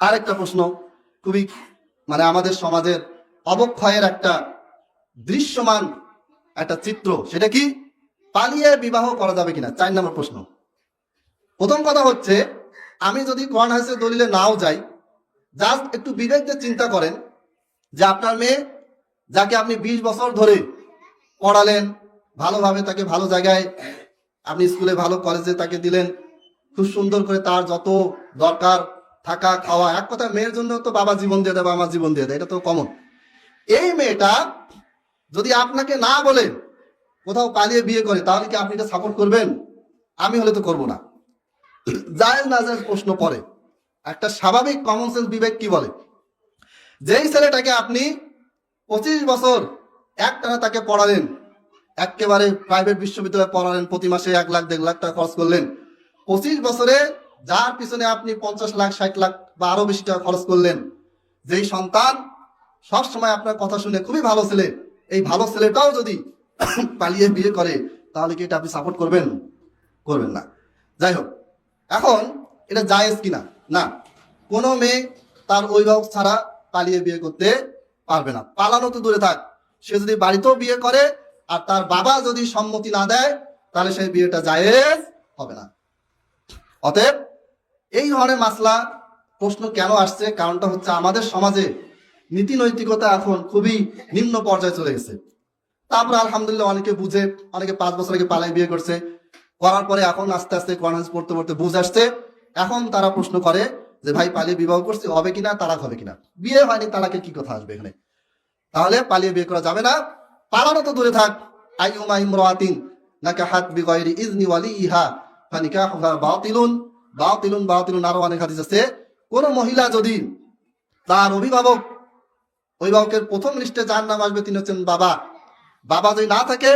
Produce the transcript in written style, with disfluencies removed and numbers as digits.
আরেকটা প্রশ্ন, খুবই আমাদের সমাজের অবক্ষয়ের একটা দৃশ্যমান একটা চিত্র, সেটা কি পালিয়ে বিবাহ করা যাবে কিনা। 4 নম্বর প্রশ্ন। প্রথম কথা হচ্ছে, আমি যদি কোরআন হাদিসের দলিলে নাও যাই, জাস্ট একটু বিবেক দিয়ে চিন্তা করেন যে আপনার মেয়ে যাকে আপনি 20 বছর ধরে পড়ালেন, ভালোভাবে তাকে ভালো জায়গায় আপনি স্কুলে ভালো কলেজে তাকে দিলেন, খুব সুন্দর করে তার যত দরকার থাকা খাওয়া, এক কথা মেয়ের জন্য তো বাবা জীবন দিয়ে দেয় বা আমার জীবন দিয়ে দেয়, এটা তো কমন। এই মেয়েটা যদি আপনাকে না বলে কোথাও পালিয়ে বিয়ে করে, তাহলে কি আপনি এটা সাপোর্ট করবেন? আমি হলে তো করবো না। জায়েজ না জায়েজ প্রশ্ন পড়ে। একটা স্বাভাবিক কমন সেন্স বিবেক কি বলে, যেই ছেলেটাকে আপনি 25 বছর একটানা তাকে পড়ালেন, একেবারে প্রাইভেট বিশ্ববিদ্যালয়ে পড়ালেন, প্রতি মাসে 1 লাখ 1.5 লাখ টাকা খরচ করলেন, 25 বছরে যার পিছনে আপনি 50 লাখ 60 লাখ বা আরো বেশি টাকা খরচ করলেন, যেই সন্তান সবসময় আপনার কথা শুনে খুবই ভালো ছেলে, এই ভালো ছেলেটাও যদি পালিয়ে বিয়ে করে, তাহলে কি এটা আপনি সাপোর্ট করবেন? করবেন না। যাই হোক, এখন এটা জায়েজ কিনা, না, কোনো মেয়ে তার অভিভাবক ছাড়া পালিয়ে বিয়ে করতে পারবে না। পালানো তো দূরে থাক, সে যদি বাড়িতেও বিয়ে করে আর তার বাবা যদি সম্মতি না দেয়, তাহলে সেই বিয়েটা জায়েজ হবে না। অতএব এই ধরনের মাসলা প্রশ্ন কেন আসছে, কারণটা হচ্ছে আমাদের সমাজে নীতি নৈতিকতা এখন খুবই নিম্ন পর্যায়ে চলে গেছে। তারপরে আলহামদুলিল্লাহ অনেকে বুঝে, অনেকে 5 বছর আগে পালাই বিয়ে করছে, করার পরে এখন আস্তে আস্তে কোরআন হাদিস পড়তে পড়তে বুঝ আসছে, এখন তারা প্রশ্ন করে যে ভাই পালিয়ে বিবাহ করছে, হবে কিনা, তালাক হবে কিনা। বিয়ে হয়নি, তালাকের কি কথা আসবে এখানে? তাহলে পালিয়ে বিয়ে করা যাবে না। পালানো তো দূরে থাক, আইয়ুমা ইমরাতিন নাকাহাত বিগাইরি ইজনি ওয়ালিহা ফানিকাহুহা বাতিলুন বাতিলুন বাতিলুন। আরো অনেক হাদিস আছে, কোন মহিলা যদি তার অভিভাবকের প্রথম লিস্টে যার নাম আসবে তিনি হচ্ছেন বাবা, বাবা যদি না থাকে